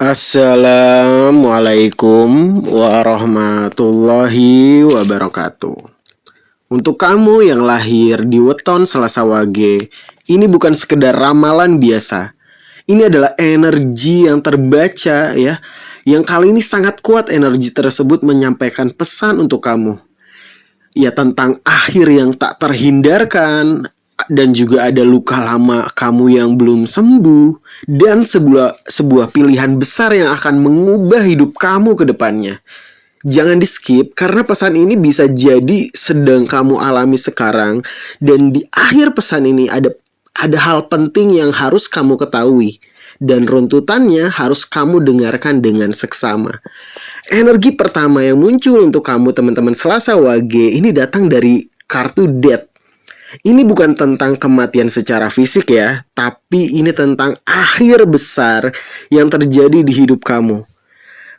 Assalamualaikum warahmatullahi wabarakatuh. Untuk kamu yang lahir di weton Selasa Wage, ini bukan sekedar ramalan biasa. Ini adalah energi yang terbaca ya, yang kali ini sangat kuat. Energi tersebut menyampaikan pesan untuk kamu. Ya, tentang akhir yang tak terhindarkan, dan juga ada luka lama kamu yang belum sembuh, dan sebuah pilihan besar yang akan mengubah hidup kamu ke depannya. Jangan di skip, karena pesan ini bisa jadi sedang kamu alami sekarang, dan di akhir pesan ini ada hal penting yang harus kamu ketahui, dan runtutannya harus kamu dengarkan dengan seksama. Energi pertama yang muncul untuk kamu teman-teman Selasa Wage ini datang dari kartu Death. Ini bukan tentang kematian secara fisik ya, tapi ini tentang akhir besar yang terjadi di hidup kamu.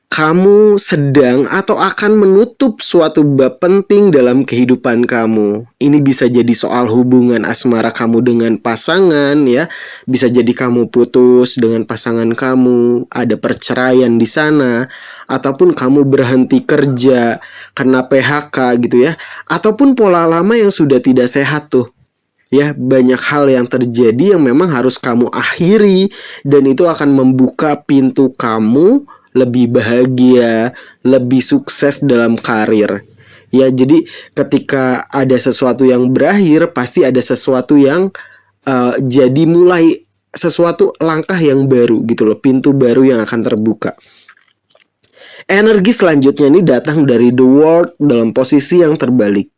Kamu sedang atau akan menutup suatu bab penting dalam kehidupan kamu. Ini bisa jadi soal hubungan asmara kamu dengan pasangan ya. Bisa jadi kamu putus dengan pasangan kamu, ada perceraian di sana, ataupun kamu berhenti kerja, kena PHK gitu ya. Ataupun pola lama yang sudah tidak sehat tuh. Ya, banyak hal yang terjadi yang memang harus kamu akhiri, dan itu akan membuka pintu kamu lebih bahagia, lebih sukses dalam karir. Ya, jadi ketika ada sesuatu yang berakhir, pasti ada sesuatu yang jadi mulai sesuatu langkah yang baru gitu loh, pintu baru yang akan terbuka. Energi selanjutnya ini datang dari The World dalam posisi yang terbalik.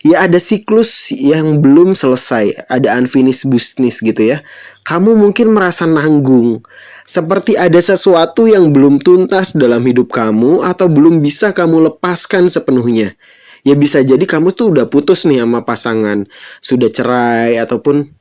Ya, ada siklus yang belum selesai, ada unfinished business gitu ya. Kamu mungkin merasa nanggung, seperti ada sesuatu yang belum tuntas dalam hidup kamu atau belum bisa kamu lepaskan sepenuhnya. Ya, bisa jadi kamu tuh udah putus nih sama pasangan, sudah cerai, ataupun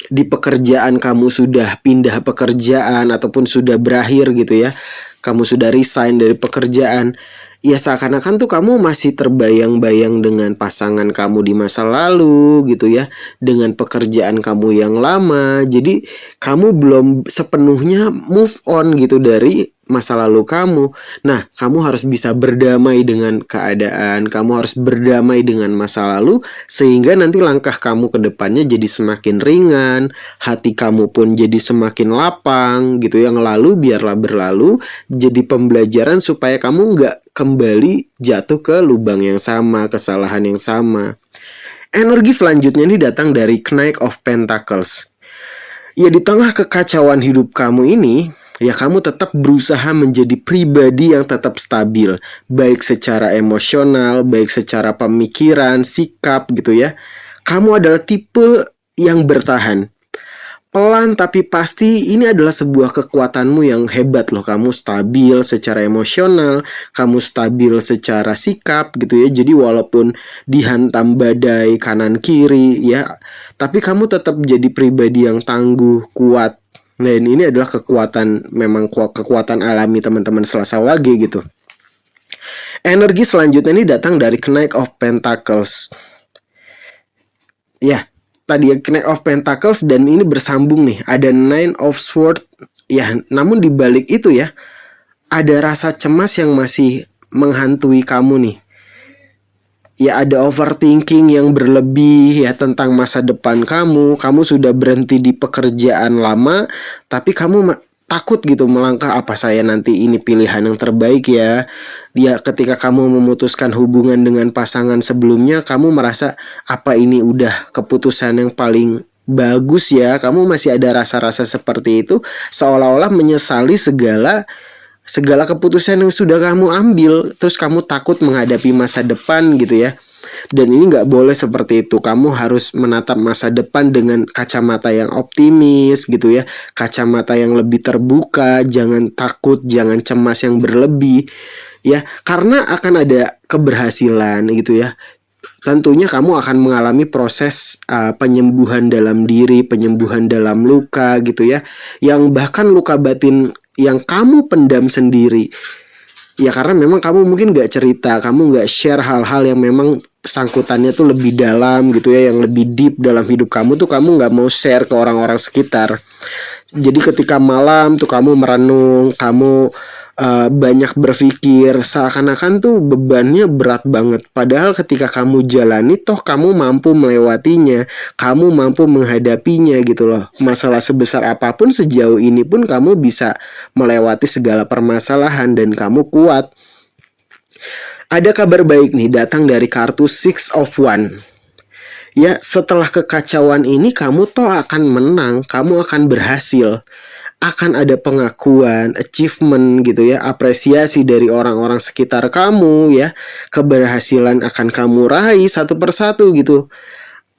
di pekerjaan kamu sudah pindah pekerjaan, ataupun sudah berakhir gitu ya. Kamu sudah resign dari pekerjaan. Ya, seakan-akan tuh kamu masih terbayang-bayang dengan pasangan kamu di masa lalu gitu ya, dengan pekerjaan kamu yang lama. Jadi kamu belum sepenuhnya move on gitu dari masa lalu kamu. Nah, kamu harus bisa berdamai dengan keadaan, kamu harus berdamai dengan masa lalu, sehingga nanti langkah kamu ke depannya jadi semakin ringan, hati kamu pun jadi semakin lapang gitu. Yang lalu biarlah berlalu, jadi pembelajaran supaya kamu nggak kembali jatuh ke lubang yang sama, kesalahan yang sama. Energi selanjutnya ini datang dari Knight of Pentacles. Ya, di tengah kekacauan hidup kamu ini, ya kamu tetap berusaha menjadi pribadi yang tetap stabil, baik secara emosional, baik secara pemikiran, sikap gitu ya. Kamu adalah tipe yang bertahan. Pelan tapi pasti, ini adalah sebuah kekuatanmu yang hebat loh. Kamu stabil secara emosional, kamu stabil secara sikap gitu ya. Jadi walaupun dihantam badai kanan kiri ya, tapi kamu tetap jadi pribadi yang tangguh, kuat. Nah, ini adalah kekuatan, memang kekuatan alami teman-teman Selasa Wage gitu. Energi selanjutnya ini datang dari Knight of Pentacles. Ya, tadi ya Knight of Pentacles, dan ini bersambung nih, ada Nine of Swords ya. Namun di balik itu ya, ada rasa cemas yang masih menghantui kamu nih. Ya, ada overthinking yang berlebih ya tentang masa depan kamu. Kamu sudah berhenti di pekerjaan lama, tapi kamu takut gitu melangkah, apa saya nanti ini pilihan yang terbaik ya. Dia ketika kamu memutuskan hubungan dengan pasangan sebelumnya, kamu merasa apa ini udah keputusan yang paling bagus ya. Kamu masih ada rasa-rasa seperti itu, seolah-olah menyesali segala keputusan yang sudah kamu ambil. Terus kamu takut menghadapi masa depan gitu ya. Dan ini nggak boleh seperti itu. Kamu harus menatap masa depan dengan kacamata yang optimis gitu ya, kacamata yang lebih terbuka. Jangan takut, jangan cemas yang berlebih ya, karena akan ada keberhasilan gitu ya. Tentunya kamu akan mengalami proses penyembuhan dalam diri, penyembuhan dalam luka gitu ya, yang bahkan luka batin yang kamu pendam sendiri. Ya, karena memang kamu mungkin gak cerita, kamu gak share hal-hal yang memang sangkutannya tuh lebih dalam gitu ya, yang lebih deep dalam hidup kamu tuh kamu gak mau share ke orang-orang sekitar. Jadi ketika malam tuh kamu merenung, kamu banyak berpikir, seakan-akan tuh bebannya berat banget. Padahal ketika kamu jalani, toh kamu mampu melewatinya, kamu mampu menghadapinya gitu loh. Masalah sebesar apapun sejauh ini pun kamu bisa melewati segala permasalahan dan kamu kuat. Ada kabar baik nih datang dari kartu Six of Wands. Ya, setelah kekacauan ini kamu toh akan menang, kamu akan berhasil. Akan ada pengakuan, achievement gitu ya, apresiasi dari orang-orang sekitar kamu ya. Keberhasilan akan kamu raih satu persatu gitu.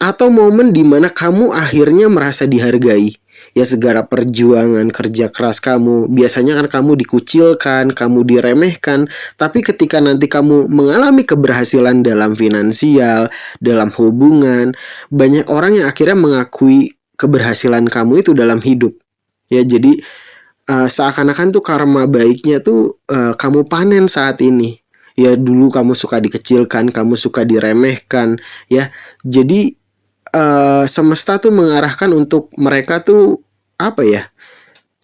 Atau momen dimana kamu akhirnya merasa dihargai. Ya, segala perjuangan kerja keras kamu, biasanya kan kamu dikucilkan, kamu diremehkan, tapi ketika nanti kamu mengalami keberhasilan dalam finansial, dalam hubungan, banyak orang yang akhirnya mengakui keberhasilan kamu itu dalam hidup. Ya, jadi seakan-akan tuh karma baiknya tuh kamu panen saat ini. Ya, dulu kamu suka dikecilkan, kamu suka diremehkan, ya. Jadi semesta tuh mengarahkan untuk mereka tuh apa ya,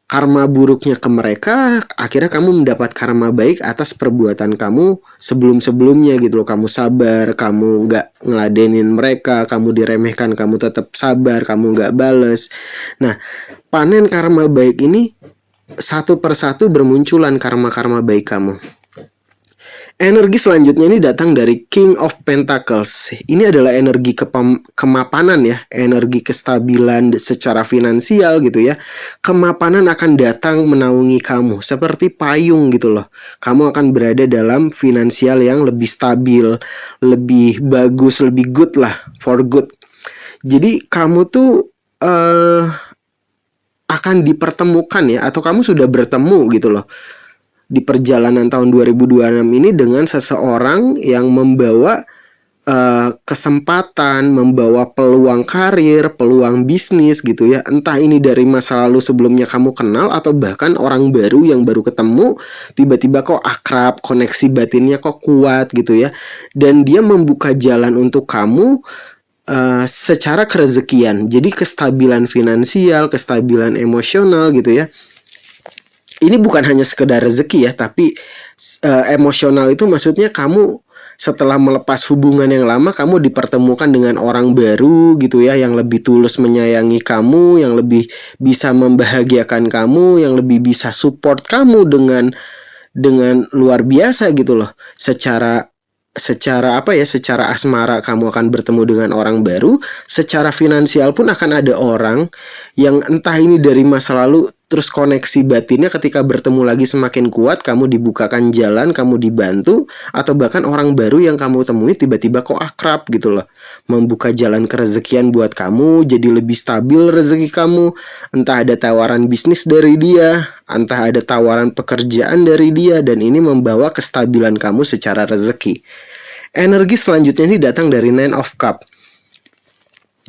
karma buruknya ke mereka, akhirnya kamu mendapat karma baik atas perbuatan kamu sebelum-sebelumnya gitu loh. Kamu sabar, kamu nggak ngeladenin mereka, kamu diremehkan, kamu tetap sabar, kamu nggak bales. Nah, panen karma baik ini satu persatu bermunculan karma-karma baik kamu. Energi selanjutnya ini datang dari King of Pentacles. Ini adalah energi kemapanan ya, energi kestabilan secara finansial gitu ya. Kemapanan akan datang menaungi kamu seperti payung gitu loh. Kamu akan berada dalam finansial yang lebih stabil, lebih bagus, lebih good lah, for good. Jadi kamu tuh akan dipertemukan ya, atau kamu sudah bertemu gitu loh di perjalanan tahun 2026 ini dengan seseorang yang membawa kesempatan, membawa peluang karir, peluang bisnis gitu ya. Entah ini dari masa lalu sebelumnya kamu kenal, atau bahkan orang baru yang baru ketemu, tiba-tiba kok akrab, koneksi batinnya kok kuat gitu ya. Dan dia membuka jalan untuk kamu secara kerezekian. Jadi kestabilan finansial, kestabilan emosional gitu ya. Ini bukan hanya sekedar rezeki ya, tapi emosional itu maksudnya kamu setelah melepas hubungan yang lama, kamu dipertemukan dengan orang baru gitu ya, yang lebih tulus menyayangi kamu, yang lebih bisa membahagiakan kamu, yang lebih bisa support kamu dengan luar biasa gitu loh. Secara apa ya, secara asmara kamu akan bertemu dengan orang baru, secara finansial pun akan ada orang yang entah ini dari masa lalu, terus koneksi batinnya ketika bertemu lagi semakin kuat, kamu dibukakan jalan, kamu dibantu, atau bahkan orang baru yang kamu temui tiba-tiba kok akrab gitu loh, membuka jalan kerezekian buat kamu, jadi lebih stabil rezeki kamu. Entah ada tawaran bisnis dari dia, entah ada tawaran pekerjaan dari dia, dan ini membawa kestabilan kamu secara rezeki. Energi selanjutnya ini datang dari Nine of Cups.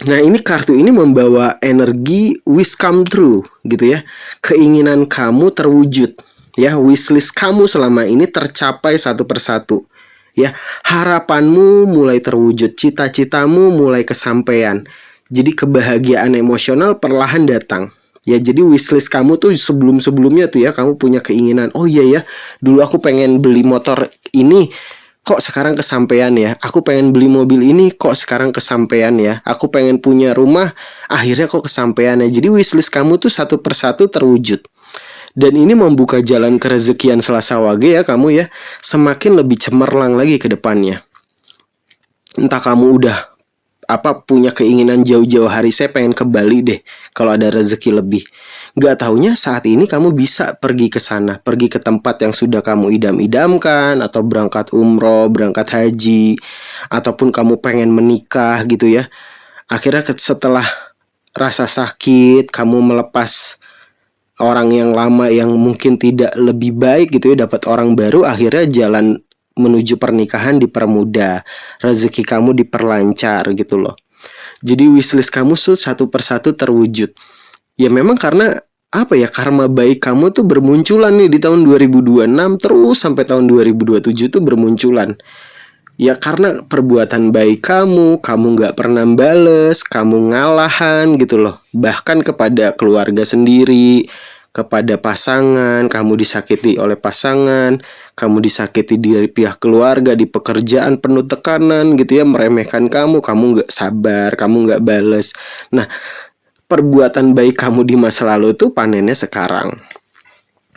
Nah, ini kartu ini membawa energi wish come true gitu ya. Keinginan kamu terwujud ya, wishlist kamu selama ini tercapai satu persatu. Ya, harapanmu mulai terwujud, cita-citamu mulai kesampaian. Jadi kebahagiaan emosional perlahan datang. Ya, jadi wishlist kamu tuh sebelum-sebelumnya tuh ya, kamu punya keinginan, oh iya ya, dulu aku pengen beli motor ini, kok sekarang kesampaian ya. Aku pengen beli mobil ini, kok sekarang kesampaian ya. Aku pengen punya rumah, akhirnya kok kesampaian ya. Jadi wishlist kamu tuh satu persatu terwujud. Dan ini membuka jalan kerezekian Selasa Wage ya kamu ya. Semakin lebih cemerlang lagi ke depannya. Entah kamu udah punya keinginan jauh-jauh hari, saya pengen ke Bali deh kalau ada rezeki lebih. Gak taunya saat ini kamu bisa pergi ke sana, pergi ke tempat yang sudah kamu idam-idamkan, atau berangkat umroh, berangkat haji, ataupun kamu pengen menikah gitu ya. Akhirnya setelah rasa sakit, kamu melepas orang yang lama yang mungkin tidak lebih baik gitu ya, dapat orang baru, akhirnya jalan menuju pernikahan dipermudah, rezeki kamu diperlancar gitu loh. Jadi wishlist kamu satu persatu terwujud. Ya memang karena apa ya, karma baik kamu tuh bermunculan nih di tahun 2026 terus sampai tahun 2027 tuh bermunculan. Ya karena perbuatan baik kamu nggak pernah bales, kamu ngalahan gitu loh. Bahkan kepada keluarga sendiri, kepada pasangan, kamu disakiti oleh pasangan, kamu disakiti dari pihak keluarga, di pekerjaan penuh tekanan gitu ya, meremehkan kamu nggak sabar, kamu nggak bales. Nah, perbuatan baik kamu di masa lalu tuh panennya sekarang.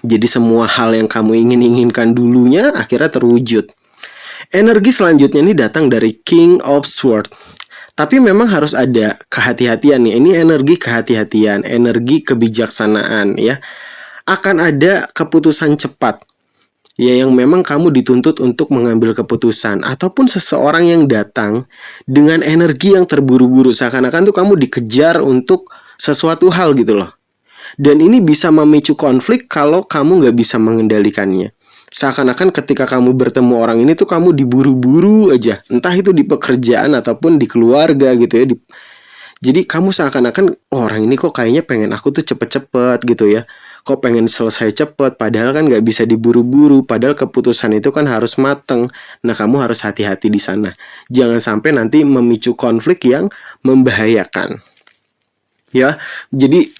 Jadi semua hal yang kamu inginkan dulunya akhirnya terwujud. Energi selanjutnya ini datang dari King of Swords. Tapi memang harus ada kehati-hatian nih. Ini energi kehati-hatian, energi kebijaksanaan ya. Akan ada keputusan cepat. Ya yang memang kamu dituntut untuk mengambil keputusan, ataupun seseorang yang datang dengan energi yang terburu-buru, seakan-akan tuh kamu dikejar untuk sesuatu hal gitu loh. Dan ini bisa memicu konflik kalau kamu nggak bisa mengendalikannya. Seakan-akan ketika kamu bertemu orang ini tuh kamu diburu-buru aja, entah itu di pekerjaan ataupun di keluarga gitu ya. Jadi kamu seakan-akan orang ini kok kayaknya pengen aku tuh cepet-cepet gitu ya. Kok pengen selesai cepet, padahal kan nggak bisa diburu-buru. Padahal keputusan itu kan harus mateng. Nah kamu harus hati-hati di sana. Jangan sampai nanti memicu konflik yang membahayakan. Ya, jadi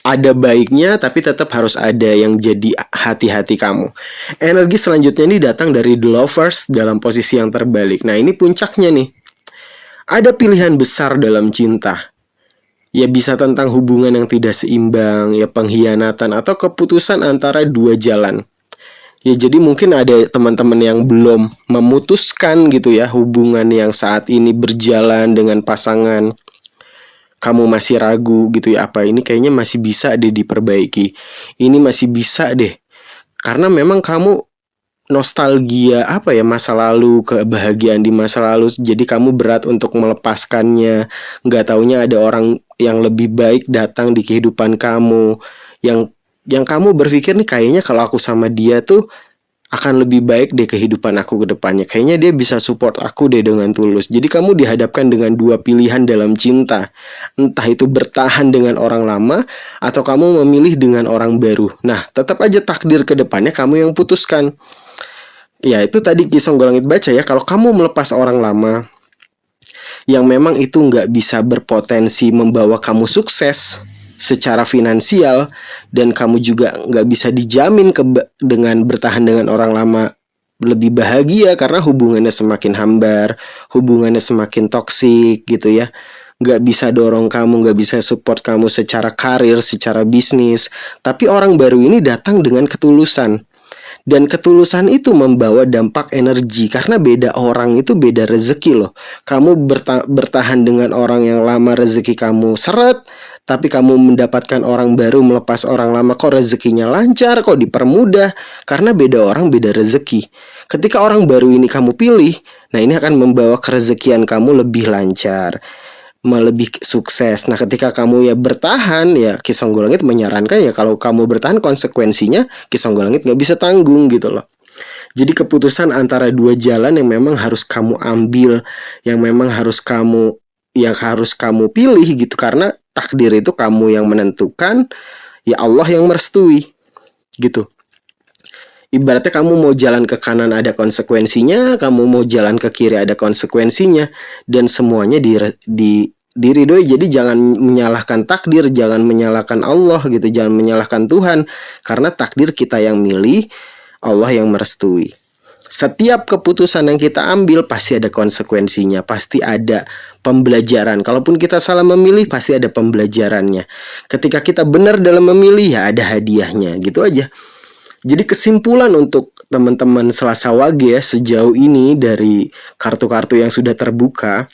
ada baiknya tapi tetap harus ada yang jadi hati-hati kamu. Energi selanjutnya ini datang dari The Lovers dalam posisi yang terbalik. Nah ini puncaknya nih. Ada pilihan besar dalam cinta. Ya bisa tentang hubungan yang tidak seimbang, ya pengkhianatan atau keputusan antara dua jalan. Ya jadi mungkin ada teman-teman yang belum memutuskan gitu ya hubungan yang saat ini berjalan dengan pasangan. Kamu masih ragu gitu ya, apa ini kayaknya masih bisa deh diperbaiki, ini masih bisa deh, karena memang kamu nostalgia apa ya masa lalu, kebahagiaan di masa lalu, jadi kamu berat untuk melepaskannya. Nggak taunya ada orang yang lebih baik datang di kehidupan kamu, yang kamu berpikir nih kayaknya kalau aku sama dia tuh akan lebih baik deh kehidupan aku ke depannya. Kayaknya dia bisa support aku deh dengan tulus. Jadi kamu dihadapkan dengan dua pilihan dalam cinta. Entah itu bertahan dengan orang lama atau kamu memilih dengan orang baru. Nah, tetap aja takdir ke depannya kamu yang putuskan. Ya, itu tadi Ki Songgolangit baca ya. Kalau kamu melepas orang lama yang memang itu nggak bisa berpotensi membawa kamu sukses secara finansial, dan kamu juga nggak bisa dijamin dengan bertahan dengan orang lama lebih bahagia karena hubungannya semakin hambar, hubungannya semakin toksik gitu ya. Nggak bisa dorong kamu, nggak bisa support kamu secara karir, secara bisnis. Tapi orang baru ini datang dengan ketulusan. Dan ketulusan itu membawa dampak energi, karena beda orang itu beda rezeki loh. Kamu bertahan dengan orang yang lama, rezeki kamu seret, tapi kamu mendapatkan orang baru, melepas orang lama, kok rezekinya lancar, kok dipermudah, karena beda orang beda rezeki. Ketika orang baru ini kamu pilih, nah ini akan membawa kerezekian kamu lebih lancar, lebih sukses. Nah ketika kamu ya bertahan, ya Ki Songgolangit menyarankan ya kalau kamu bertahan konsekuensinya Ki Songgolangit nggak bisa tanggung gitu loh. Jadi keputusan antara dua jalan yang memang harus kamu ambil, yang memang harus kamu pilih gitu, karena takdir itu kamu yang menentukan, ya Allah yang merestui gitu. Ibaratnya kamu mau jalan ke kanan ada konsekuensinya, kamu mau jalan ke kiri ada konsekuensinya, dan semuanya diridhoi. Jadi jangan menyalahkan takdir, jangan menyalahkan Allah gitu, jangan menyalahkan Tuhan, karena takdir kita yang milih, Allah yang merestui. Setiap keputusan yang kita ambil pasti ada konsekuensinya, pasti ada pembelajaran. Kalaupun kita salah memilih, pasti ada pembelajarannya. Ketika kita benar dalam memilih, ya ada hadiahnya, gitu aja. Jadi kesimpulan untuk teman-teman Selasa Wage ya, sejauh ini dari kartu-kartu yang sudah terbuka,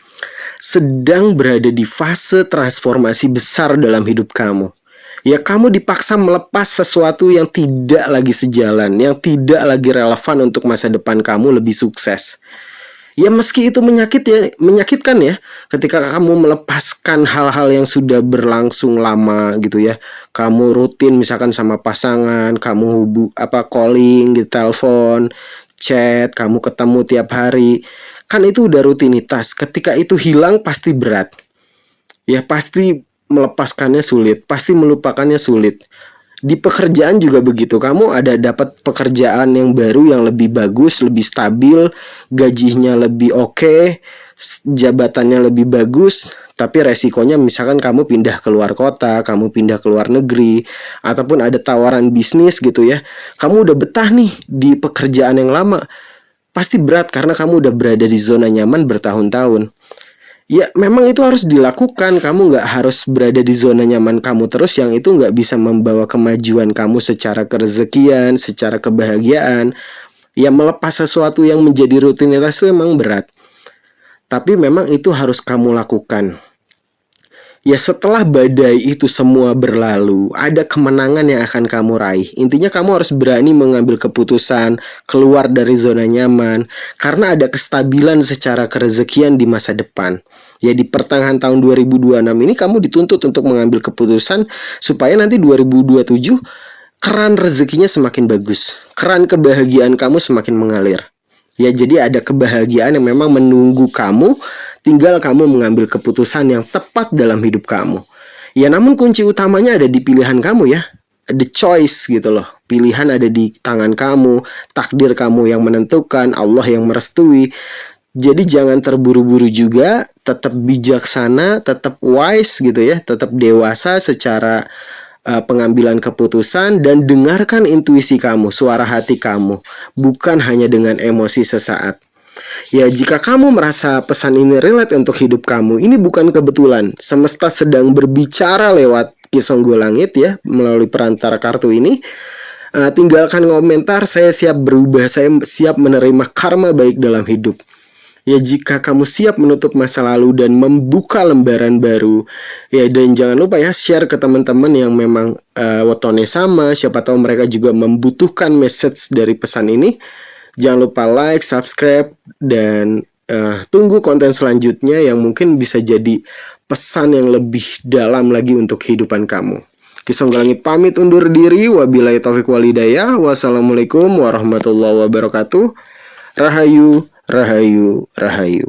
sedang berada di fase transformasi besar dalam hidup kamu. Ya kamu dipaksa melepas sesuatu yang tidak lagi sejalan, yang tidak lagi relevan untuk masa depan kamu lebih sukses. Ya meski itu menyakitkan ya, ketika kamu melepaskan hal-hal yang sudah berlangsung lama gitu ya. Kamu rutin misalkan sama pasangan, kamu calling, gitu, telepon, chat, kamu ketemu tiap hari. Kan itu udah rutinitas. Ketika itu hilang pasti berat. Ya pasti melepaskannya sulit, pasti melupakannya sulit. Di pekerjaan juga begitu. Kamu ada dapat pekerjaan yang baru yang lebih bagus, lebih stabil, gajinya lebih oke, jabatannya lebih bagus, tapi resikonya misalkan kamu pindah ke luar kota, kamu pindah ke luar negeri, ataupun ada tawaran bisnis gitu ya. Kamu udah betah nih di pekerjaan yang lama. Pasti berat karena kamu udah berada di zona nyaman bertahun-tahun. Ya memang itu harus dilakukan. Kamu nggak harus berada di zona nyaman kamu terus, yang itu nggak bisa membawa kemajuan kamu secara kerezekian, secara kebahagiaan. Ya melepas sesuatu yang menjadi rutinitas itu memang berat. Tapi memang itu harus kamu lakukan. Ya setelah badai itu semua berlalu, ada kemenangan yang akan kamu raih. Intinya kamu harus berani mengambil keputusan, keluar dari zona nyaman, karena ada kestabilan secara kerezekian di masa depan. Ya di pertengahan tahun 2026 ini kamu dituntut untuk mengambil keputusan supaya nanti 2027 keran rezekinya semakin bagus, keran kebahagiaan kamu semakin mengalir. Ya jadi ada kebahagiaan yang memang menunggu kamu, tinggal kamu mengambil keputusan yang tepat dalam hidup kamu. Ya namun kunci utamanya ada di pilihan kamu ya. The choice gitu loh. Pilihan ada di tangan kamu, takdir kamu yang menentukan, Allah yang merestui. Jadi jangan terburu-buru juga, tetap bijaksana, tetap wise gitu ya, tetap dewasa secara pengambilan keputusan, dan dengarkan intuisi kamu, suara hati kamu, bukan hanya dengan emosi sesaat. Ya, jika kamu merasa pesan ini relate untuk hidup kamu, ini bukan kebetulan. Semesta sedang berbicara lewat Kisonggo Langit ya, melalui perantara kartu ini. Tinggalkan komentar, saya siap berubah, saya siap menerima karma baik dalam hidup. Ya jika kamu siap menutup masa lalu dan membuka lembaran baru, ya dan jangan lupa ya share ke teman-teman yang memang wetone sama, siapa tahu mereka juga membutuhkan message dari pesan ini. Jangan lupa like, subscribe, dan tunggu konten selanjutnya yang mungkin bisa jadi pesan yang lebih dalam lagi untuk kehidupan kamu. Kisonggo Langit pamit undur diri. Wabillahi taufiq walhidayah. Wassalamualaikum warahmatullahi wabarakatuh. Rahayu, rahayu, rahayu.